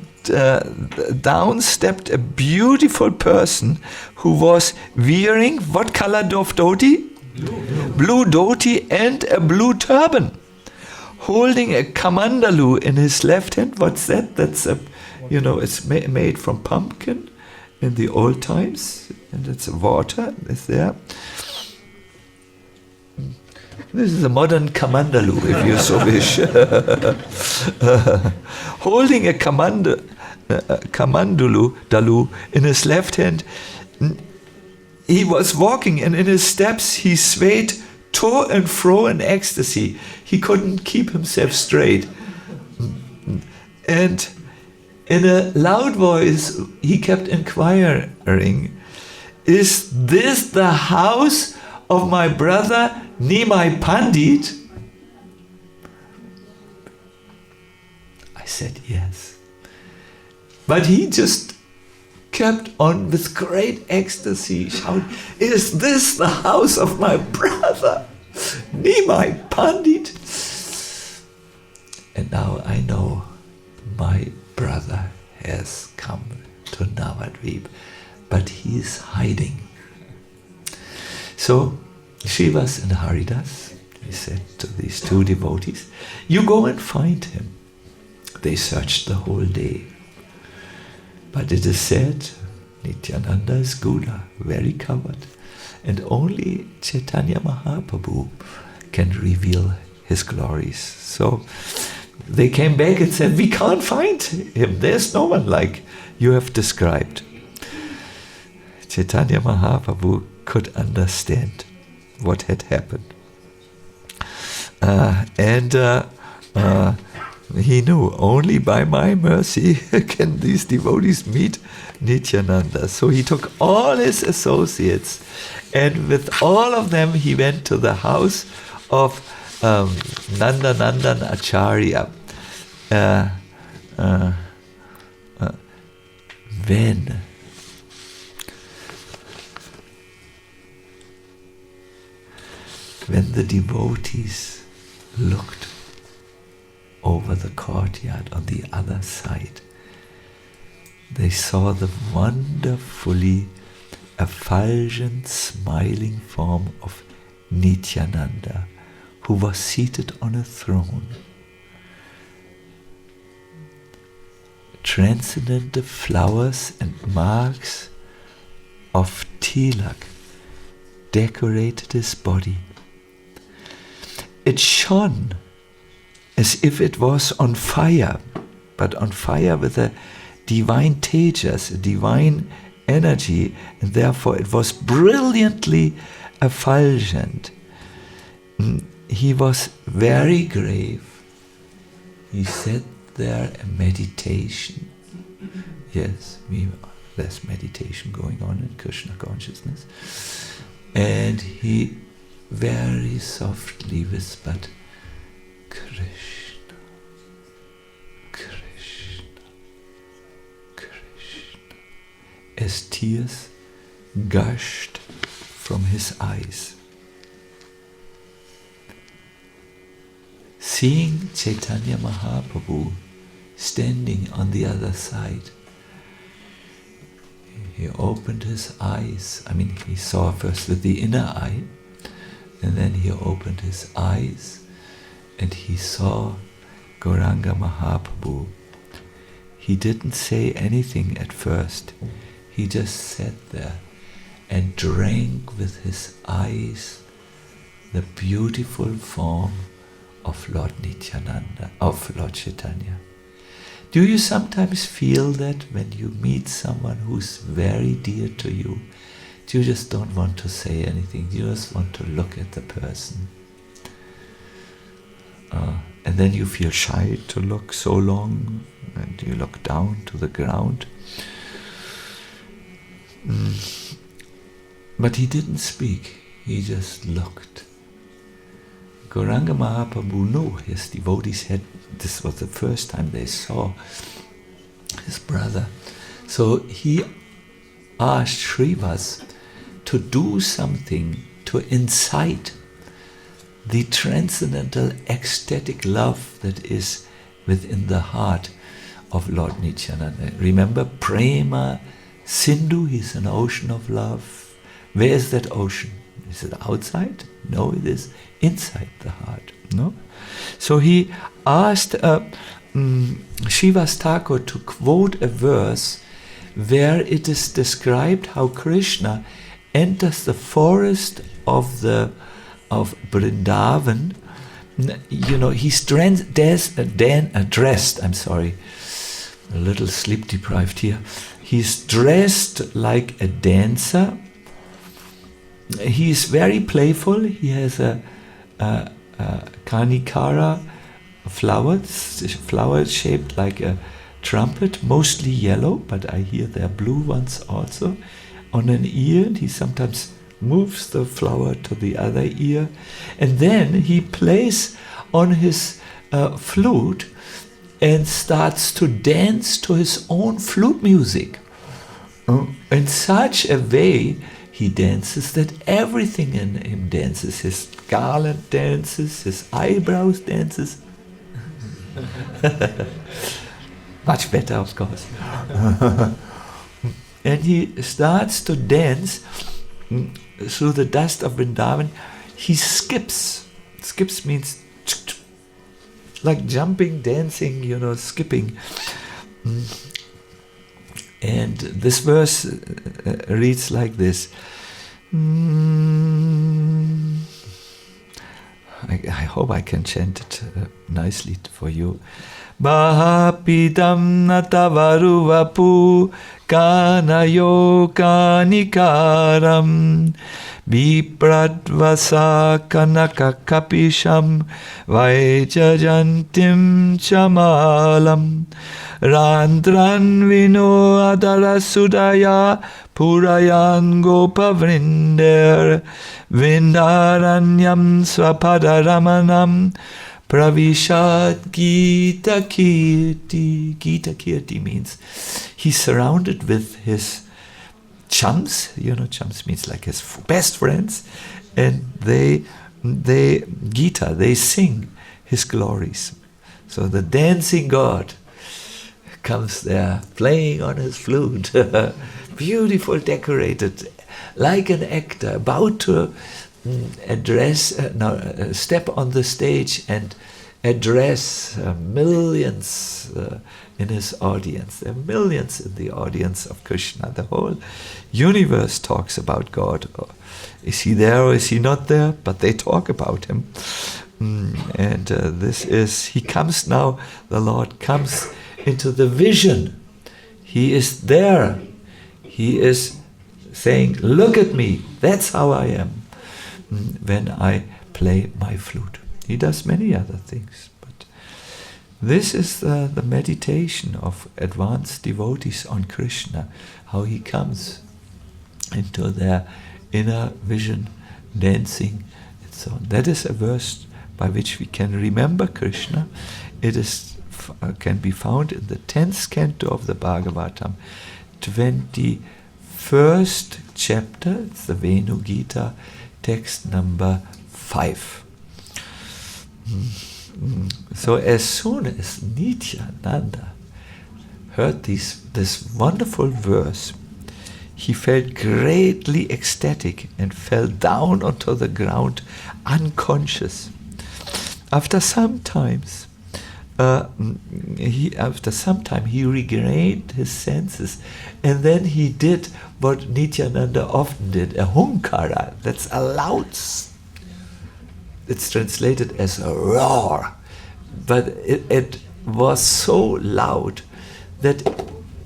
down stepped a beautiful person who was wearing what color of dhoti? Blue dhoti and a blue turban, holding a kamandalu in his left hand. What's that? That's it's made from pumpkin in the old times, and it's water is there. This is a modern kamandalu, if you so wish. Holding a kamandalu in his left hand, he was walking, and in his steps he swayed to and fro in ecstasy. He couldn't keep himself straight. And in a loud voice, he kept inquiring, "Is this the house of my brother Nimai Pandit?" I said, yes. But he just kept on with great ecstasy, shouting, "Is this the house of my brother Nimai Pandit?" And now I know my brother has come to Navadvip, but he is hiding. So Srivas and Haridas, he said to these two devotees, "You go and find him." They searched the whole day. But it is said, Nityananda is Gaura, very covered, and only Chaitanya Mahaprabhu can reveal his glories. So they came back and said, "We can't find him. There's no one like you have described." Chaitanya Mahaprabhu could understand what had happened. He knew, only by my mercy can these devotees meet Nityananda. So he took all his associates, and with all of them he went to the house of Nandanandan Acharya. When the devotees looked over the courtyard on the other side, they saw the wonderfully effulgent, smiling form of Nityananda, who was seated on a throne. transcendental flowers and marks of tilak decorated his body. It shone as if it was on fire, but on fire with a divine tejas, a divine energy, and therefore it was brilliantly effulgent. He was very grave. He sat there in meditation. Yes, there's meditation going on in Krishna consciousness. And he very softly whispered, Krishna, Krishna, Krishna, as tears gushed from his eyes. Seeing Caitanya Mahaprabhu standing on the other side, he opened his eyes. I mean, he saw first with the inner eye, and then he opened his eyes and he saw Gauranga Mahaprabhu. He didn't say anything at first. He just sat there and drank with his eyes the beautiful form of Lord Nityananda, of Lord Caitanya. Do you sometimes feel that when you meet someone who's very dear to you, you just don't want to say anything, you just want to look at the person? And then you feel shy to look so long, and you look down to the ground. But he didn't speak, he just looked. Gauranga Mahaprabhu knew his devotees had, this was the first time they saw his brother. So he asked Srivas to do something to incite the transcendental ecstatic love that is within the heart of Lord Nityananda. Remember, Prema Sindhu, he's an ocean of love. Where is that ocean? Is it outside? No, it is inside the heart. No? So he asked Srivas Thakur to quote a verse where it is described how Krishna enters the forest of Vrindavan. You know, he's dressed, a little sleep deprived here. He's dressed like a dancer. He's very playful. He has a Kanikara flower shaped like a trumpet, mostly yellow, but I hear there are blue ones also, on an ear. And he sometimes moves the flower to the other ear. And then he plays on his flute and starts to dance to his own flute music. In such a way, he dances that everything in him dances. His garland dances, his eyebrows dances. Much better, of course. And he starts to dance through the dust of Vrindavan. He skips. Skips means like jumping, dancing, skipping. And this verse reads like this. I hope I can chant it nicely for you. Bahapidam natavaruvapu kanayo kanikaram vipradvasa kanaka kapisham vaijajantim chamalam randran vino adara sudaya purayan gopavrinder vindaranyam swapadaramanam Pravishad Gita Kirti. Gita Kirti means he's surrounded with his chums. Chums means like his best friends, and they sing his glories. So the dancing God comes there, playing on his flute, beautiful, decorated, like an actor, about to step on the stage and address millions in his audience. There are millions in the audience of Krishna. The whole universe talks about God. Is he there or is he not there? But they talk about him. And he comes now, the Lord comes into the vision. He is there. He is saying, look at me, that's how I am when I play my flute. He does many other things, but this is the meditation of advanced devotees on Krishna, how he comes into their inner vision, dancing and so on. That is a verse by which we can remember Krishna. It is can be found in the 10th canto of the Bhagavatam, 21st chapter. It's the Venu Gita, text number 5. So as soon as Nityananda heard this wonderful verse, he felt greatly ecstatic and fell down onto the ground unconscious. After some time, he regained his senses, and then he did what Nityananda often did, a hunkara. That's a loud. It's translated as a roar, but it was so loud that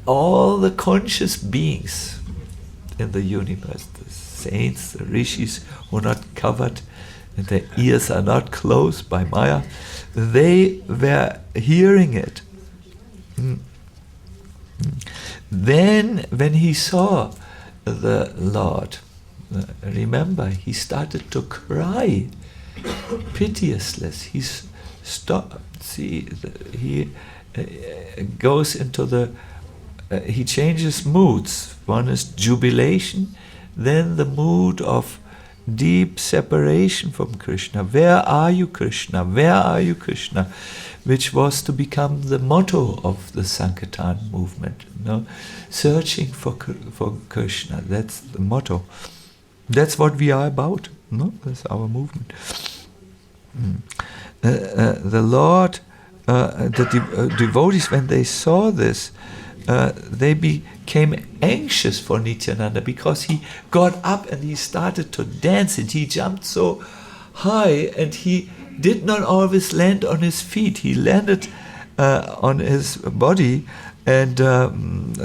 all the conscious beings in the universe, the saints, the rishis who are not covered and their ears are not closed by Maya, they were hearing it. Then when he saw the Lord, remember, he started to cry piteously. He goes into he changes moods. One is jubilation, then the mood of deep separation from Krishna. Where are you, Krishna? Where are you, Krishna? Which was to become the motto of the Sankirtan movement. Searching for Krishna. That's the motto. That's what we are about. That's our movement. The Lord, the devotees, when they saw this, they became anxious for Nityananda, because he got up and he started to dance, and he jumped so high, and he did not always land on his feet. He landed on his body and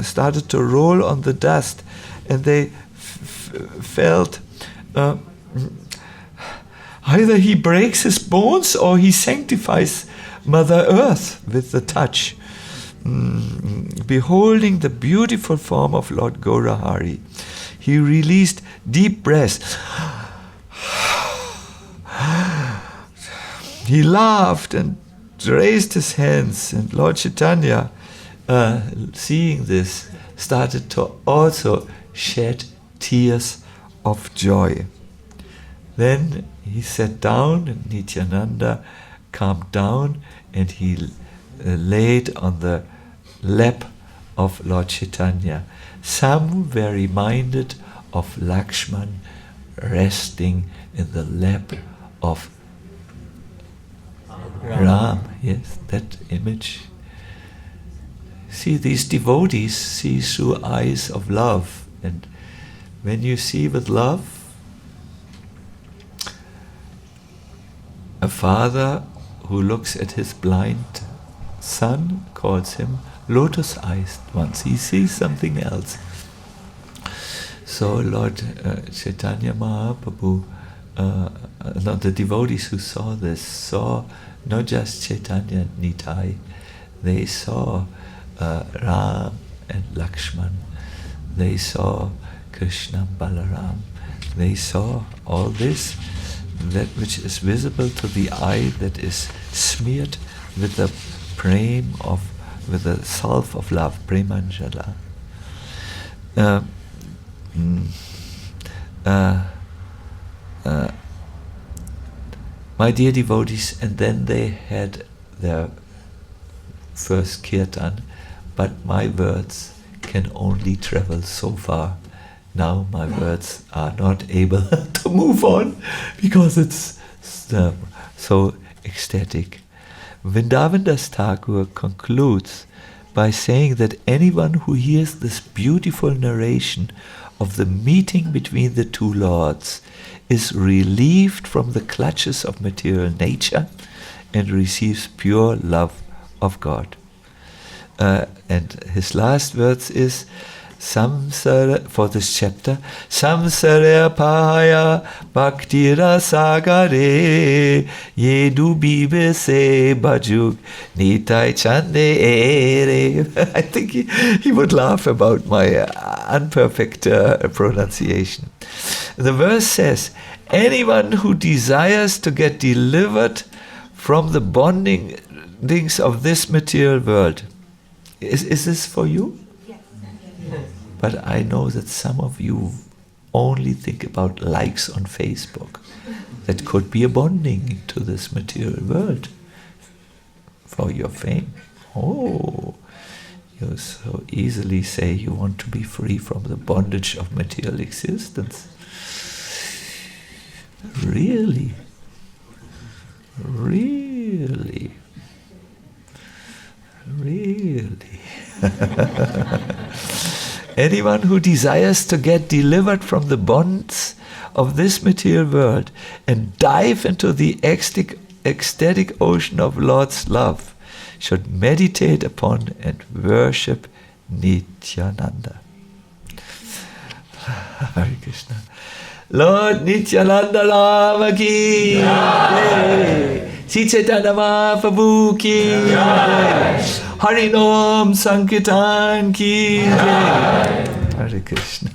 started to roll on the dust, and they felt either he breaks his bones or he sanctifies Mother Earth with the touch. Beholding the beautiful form of Lord Gaura Hari, he released deep breaths. He laughed and raised his hands, and Lord Caitanya, seeing this, started to also shed tears of joy. Then he sat down, and Nityananda calmed down, and he laid on the lap of Lord Caitanya. Some were reminded of Lakshman resting in the lap of Ram. Yes, that image. See, these devotees see through eyes of love, and when you see with love, a father who looks at his blind son calls him lotus-eyed ones. He sees something else. So Lord Caitanya Mahaprabhu, the devotees who saw this, saw not just Caitanya and Nitai, they saw Ram and Lakshman, they saw Krishna and Balaram, they saw all this, that which is visible to the eye, that is smeared with the with the salve of love, Premanjala. My dear devotees, and then they had their first kirtan, but my words can only travel so far. Now my words are not able to move on, because it's so ecstatic. Vrindavandas Thakur concludes by saying that anyone who hears this beautiful narration of the meeting between the two lords is relieved from the clutches of material nature and receives pure love of God. And his last words is Samsara, for this chapter, Samsara pahaya bhakti rasagare yedu bibe se bhajuk Nitai chande ere. I think he would laugh about my unperfect pronunciation. The verse says, anyone who desires to get delivered from the bondings of this material world. Is this for you? Yes. But I know that some of you only think about likes on Facebook. That could be a bonding to this material world for your fame. Oh, you so easily say you want to be free from the bondage of material existence. Really? Really? Really? Anyone who desires to get delivered from the bonds of this material world and dive into the ecstatic ocean of Lord's love should meditate upon and worship Nityananda. Hare Krishna. Lord Nityananda Lama ki jai. Sri Chaitanya Mahaprabhu ki jai. Harinam Sankirtan ki jai. Hare Krishna.